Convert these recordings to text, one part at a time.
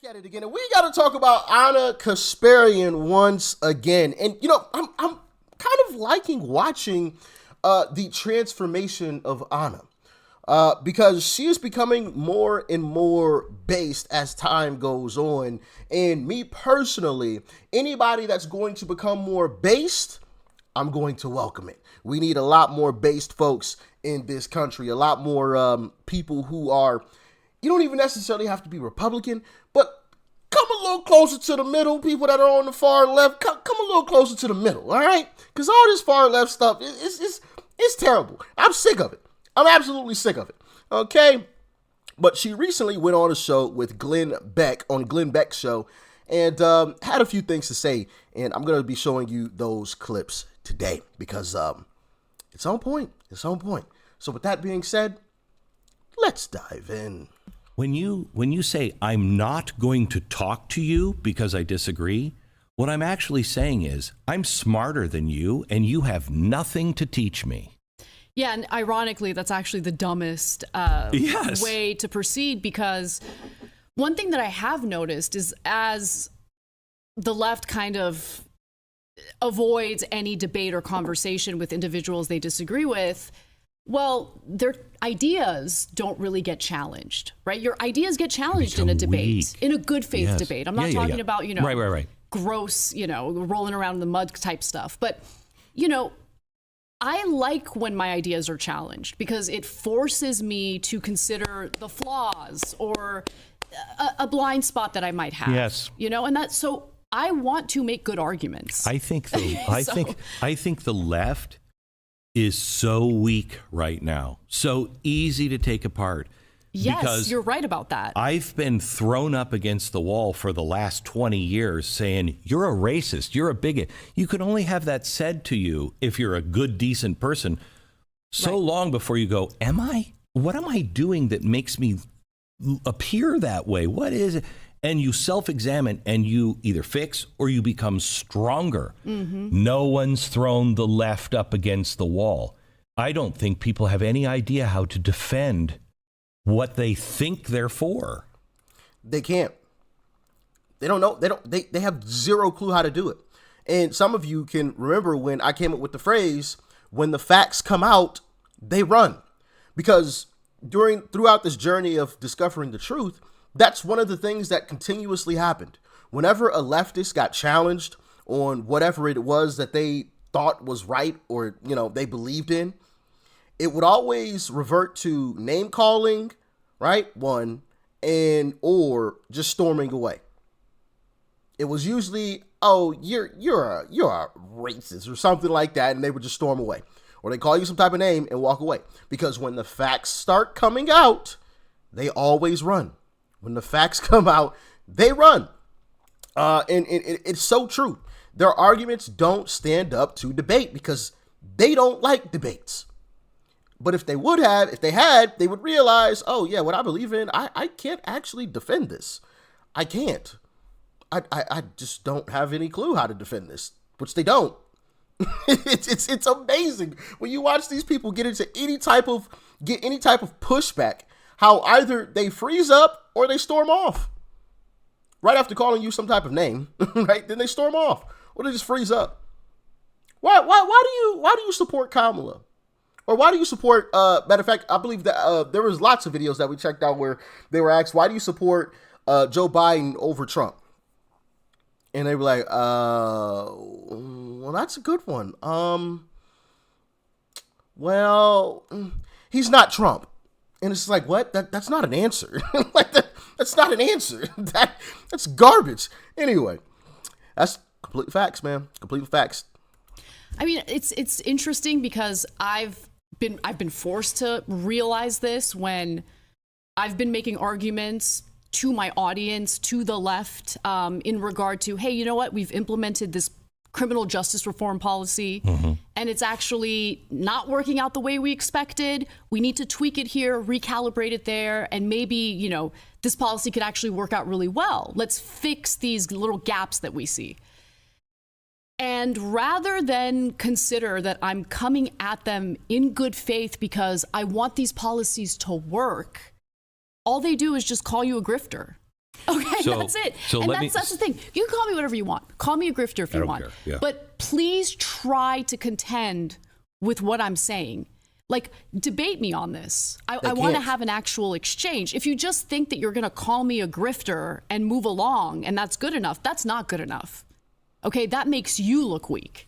Back at it again, and we got to talk about Anna Kasparian once again. And I'm kind of liking watching the transformation of Anna because she is becoming more and more based as time goes on. And me personally, anybody that's going to become more based, I'm going to welcome it. We need a lot more based folks in this country, a lot more people who are. You don't even necessarily have to be Republican, but come a little closer to the middle. People that are on the far left, come a little closer to the middle, all right? Because all this far left stuff is terrible. I'm sick of it. I'm absolutely sick of it, okay? But she recently went on a show with Glenn Beck, on Glenn Beck's show, and had a few things to say, and I'm going to be showing you those clips today because it's on point. It's on point. So with that being said, let's dive in. When you say, I'm not going to talk to you because I disagree, what I'm actually saying is, I'm smarter than you and you have nothing to teach me. Yeah, and ironically, that's actually the dumbest way to proceed, because one thing that I have noticed is as the left kind of avoids any debate or conversation with individuals they disagree with, well, their ideas don't really get challenged, right? Your ideas get challenged in a debate, in a good faith debate. I'm not talking about, right. Gross, rolling around in the mud type stuff. But, I like when my ideas are challenged because it forces me to consider the flaws or a blind spot that I might have. Yes. And that's so I want to make good arguments. I think the left is so weak right now, so easy to take apart. Yes, because you're right about that. I've been thrown up against the wall for the last 20 years saying, you're a racist, you're a bigot. You can only have that said to you if you're a good, decent person so long before you go, am I? What am I doing that makes me appear that way? What is it? And you self-examine and you either fix or you become stronger. Mm-hmm. No one's thrown the left up against the wall. I don't think people have any idea how to defend what they think they're for. They can't. They don't know. They have zero clue how to do it. And some of you can remember when I came up with the phrase, when the facts come out, they run. Because throughout this journey of discovering the truth, that's one of the things that continuously happened. Whenever a leftist got challenged on whatever it was that they thought was right or, they believed in, it would always revert to name calling, right? One, or just storming away. It was usually, oh, you're a racist or something like that, and they would just storm away. Or they call you some type of name and walk away. Because when the facts start coming out, they always run. When the facts come out, they run. And it's so true. Their arguments don't stand up to debate because they don't like debates. But if they had, they would realize, oh yeah, what I believe in, I can't actually defend this. I can't. I just don't have any clue how to defend this, which they don't. It's amazing when you watch these people get any type of pushback, how either they freeze up or they storm off. Right after calling you some type of name, right? Then they storm off or they just freeze up. Why do you support Kamala? Or why do you support, matter of fact, I believe that there was lots of videos that we checked out where they were asked, why do you support Joe Biden over Trump? And they were like, well, that's a good one. Well, he's not Trump. And it's like, what? That's not an answer. That's not an answer. That's garbage. Anyway, that's complete facts, man. Complete facts. I mean, it's interesting because I've been forced to realize this when I've been making arguments to my audience, to the left, in regard to, hey, you know what? We've implemented this criminal justice reform policy, and it's actually not working out the way we expected. We need to tweak it here, recalibrate it there, and maybe, this policy could actually work out really well. Let's fix these little gaps that we see. And rather than consider that I'm coming at them in good faith because I want these policies to work, all they do is just call you a grifter. Okay, that's it. And that's the thing. You can call me whatever you want. Call me a grifter if you want. Yeah. But please try to contend with what I'm saying. Like, debate me on this. I want to have an actual exchange. If you just think that you're going to call me a grifter and move along and that's good enough, that's not good enough. Okay, that makes you look weak.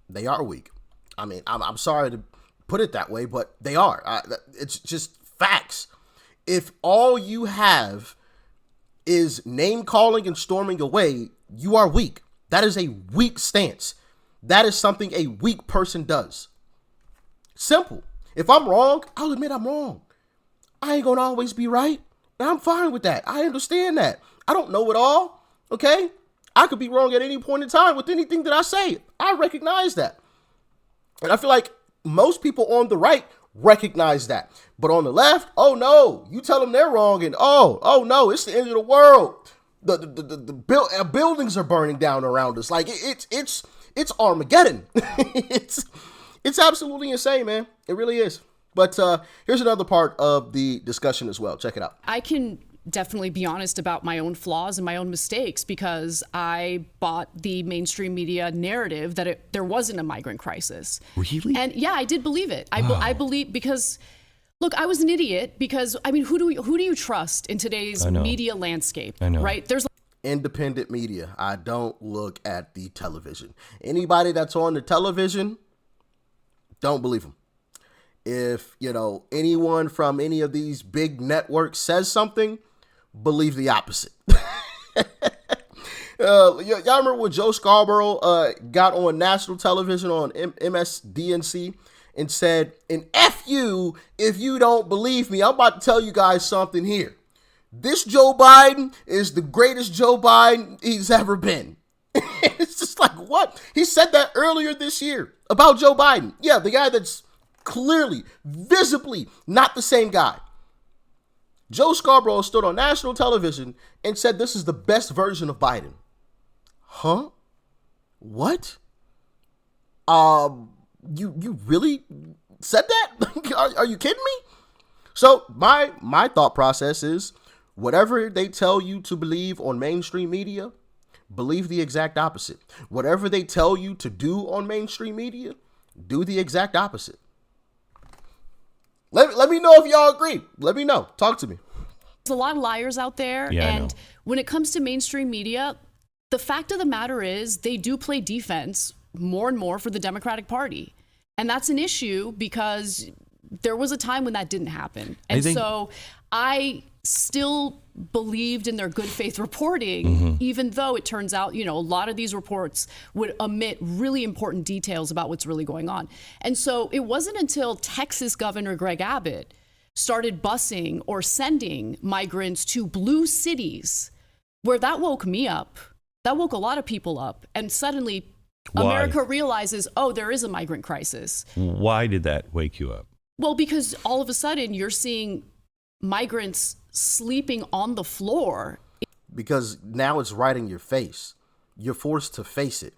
They are weak. I mean, I'm sorry to put it that way, but they are. It's just facts. If all you have is name calling and storming away, you are weak. That is a weak stance. That is something a weak person does. Simple. If I'm wrong, I'll admit I'm wrong. I ain't gonna always be right. And I'm fine with that. I understand that. I don't know it all. Okay? I could be wrong at any point in time with anything that I say. I recognize that. And I feel like most people on the right recognize that. But on the left, oh no, you tell them they're wrong, and oh no, it's the end of the world. The buildings are burning down around us. Like it's Armageddon. It's absolutely insane, man. It really is. But here's another part of the discussion as well. Check it out. I can definitely be honest about my own flaws and my own mistakes because I bought the mainstream media narrative that there wasn't a migrant crisis. Really? And yeah, I did believe it. I believe because, look, I was an idiot because, I mean, who do you trust in today's media landscape? I know. Right? There's independent media. I don't look at the television. Anybody that's on the television, don't believe them. If, anyone from any of these big networks says something, believe the opposite. Y'all remember when Joe Scarborough got on national television on MSDNC and said, and F you if you don't believe me. I'm about to tell you guys something here. This Joe Biden is the greatest Joe Biden he's ever been. It's just like, what? He said that earlier this year about Joe Biden. Yeah, the guy that's clearly, visibly not the same guy. Joe Scarborough stood on national television and said this is the best version of Biden. Huh? What? You really said that? Are you kidding me? So my thought process is whatever they tell you to believe on mainstream media, believe the exact opposite. Whatever they tell you to do on mainstream media, do the exact opposite. Let me know if y'all agree. Let me know. Talk to me. There's a lot of liars out there. Yeah, and when it comes to mainstream media, the fact of the matter is they do play defense more and more for the Democratic Party. And that's an issue because there was a time when that didn't happen. And so I still believed in their good faith reporting, even though it turns out, a lot of these reports would omit really important details about what's really going on. And so it wasn't until Texas Governor Greg Abbott started busing or sending migrants to blue cities where that woke me up. That woke a lot of people up. And suddenly America realizes, oh, there is a migrant crisis. Why did that wake you up? Well, because all of a sudden you're seeing migrants sleeping on the floor. Because now it's right in your face. You're forced to face it.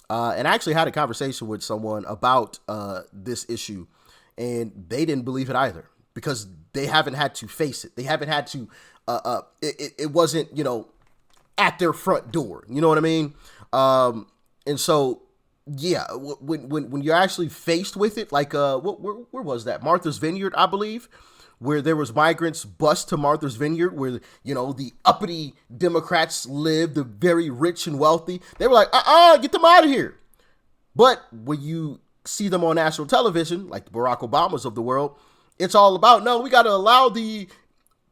And I actually had a conversation with someone about this issue, and they didn't believe it either because they haven't had to face it. They haven't had to, it wasn't, at their front door. You know what I mean? And so, yeah, when you're actually faced with it, like, where was that? Martha's Vineyard, I believe, where there was migrants bused to Martha's Vineyard, where, the uppity Democrats lived, the very rich and wealthy. They were like, get them out of here. But when you see them on national television, like the Barack Obamas of the world, it's all about, no, we got to allow the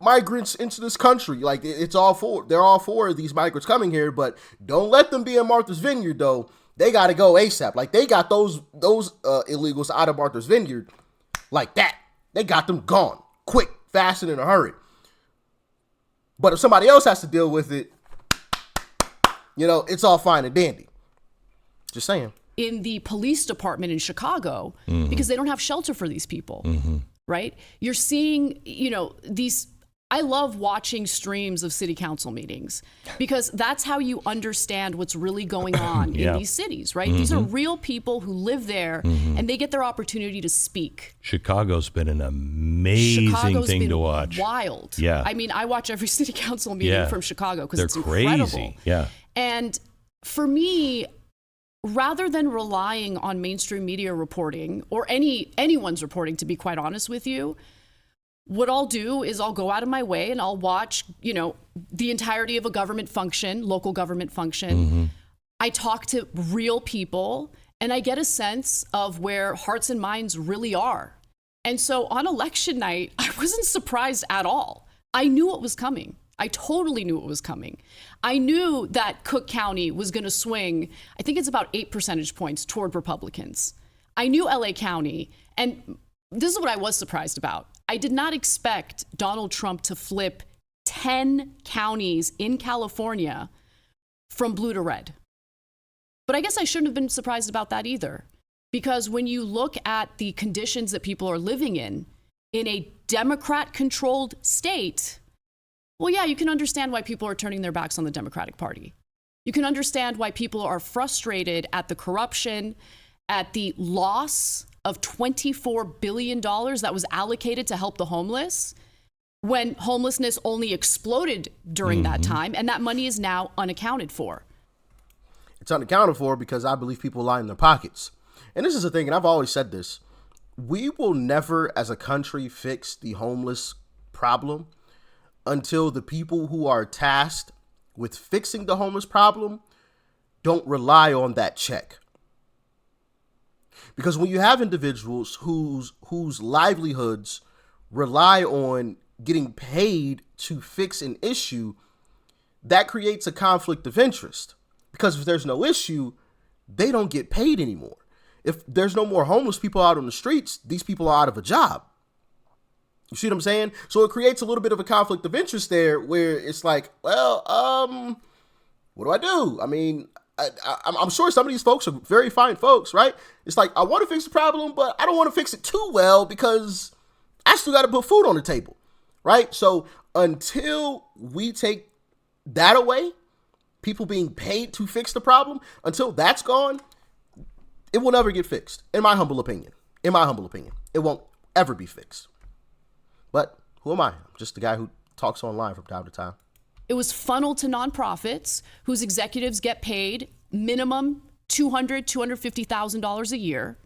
migrants into this country. Like, they're all for these migrants coming here, but don't let them be in Martha's Vineyard, though. They got to go ASAP. Like, they got those illegals out of Martha's Vineyard like that. They got them gone quick, fast, and in a hurry. But if somebody else has to deal with it, it's all fine and dandy. Just saying. In the police department in Chicago, because they don't have shelter for these people, right? You're seeing, these I love watching streams of city council meetings because that's how you understand what's really going on in these cities, right? These are real people who live there and they get their opportunity to speak. Chicago's been an amazing thing to watch. Wild. Yeah. I mean, I watch every city council meeting from Chicago because it's crazy. Incredible. Yeah. And for me, rather than relying on mainstream media reporting or anyone's reporting, to be quite honest with you, what I'll do is I'll go out of my way and I'll watch, the entirety of a government function, local government function. I talk to real people and I get a sense of where hearts and minds really are. And so on election night, I wasn't surprised at all. I knew it was coming. I totally knew it was coming. I knew that Cook County was going to swing, I think it's about 8 percentage points toward Republicans. I knew LA County, and this is what I was surprised about. I did not expect Donald Trump to flip 10 counties in California from blue to red. But I guess I shouldn't have been surprised about that either. Because when you look at the conditions that people are living in a Democrat-controlled state, well, yeah, you can understand why people are turning their backs on the Democratic Party. You can understand why people are frustrated at the corruption, at the loss of $24 billion that was allocated to help the homeless when homelessness only exploded during that time, and that money is now unaccounted for. It's unaccounted for because I believe people lie in their pockets. And this is the thing, and I've always said this, we will never as a country fix the homeless problem until the people who are tasked with fixing the homeless problem don't rely on that check. Because when you have individuals whose livelihoods rely on getting paid to fix an issue, that creates a conflict of interest. Because if there's no issue, they don't get paid anymore. If there's no more homeless people out on the streets, these people are out of a job. You see what I'm saying? So it creates a little bit of a conflict of interest there where it's like, well, what do I do? I mean, I'm sure some of these folks are very fine folks, right? It's like, I want to fix the problem, but I don't want to fix it too well because I still got to put food on the table, right? So until we take that away, people being paid to fix the problem, until that's gone, it will never get fixed, in my humble opinion. In my humble opinion, it won't ever be fixed. But who am I? I'm just the guy who talks online from time to time. It was funneled to nonprofits whose executives get paid minimum $200,000, $250,000 a year.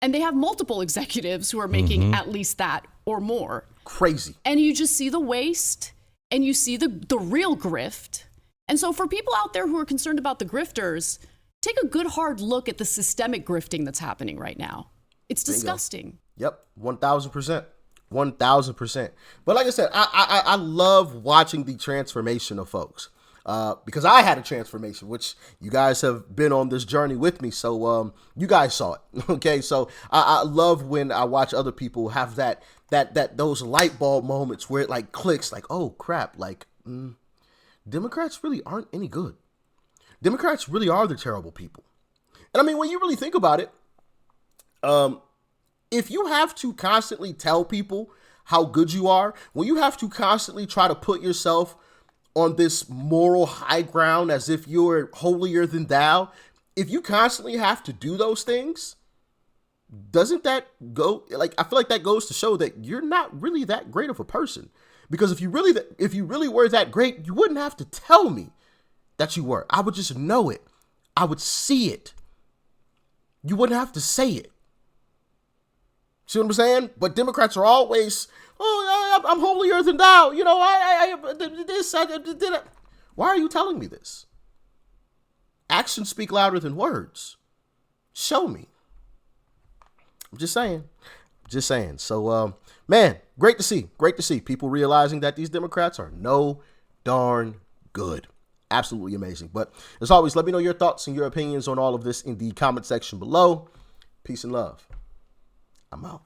And they have multiple executives who are making at least that or more. Crazy. And you just see the waste and you see the real grift. And so for people out there who are concerned about the grifters, take a good hard look at the systemic grifting that's happening right now. It's disgusting. Yep, 1,000%. 1,000%. But like I said, I love watching the transformation of folks because I had a transformation, which you guys have been on this journey with me. So you guys saw it. Okay. So I love when I watch other people have those light bulb moments where it like clicks like, oh crap, like Democrats really aren't any good. Democrats really are the terrible people. And I mean, when you really think about it, if you have to constantly tell people how good you are, when you have to constantly try to put yourself on this moral high ground as if you're holier than thou, if you constantly have to do those things, doesn't that go, like, I feel like that goes to show that you're not really that great of a person. Because if you really were that great, you wouldn't have to tell me that you were. I would just know it. I would see it. You wouldn't have to say it. See what I'm saying? But Democrats are always, I'm holier than thou. You know, I did this, I did it. Why are you telling me this? Actions speak louder than words. Show me. I'm just saying. So, man, great to see people realizing that these Democrats are no darn good. Absolutely amazing. But as always, let me know your thoughts and your opinions on all of this in the comment section below. Peace and love. I'm out.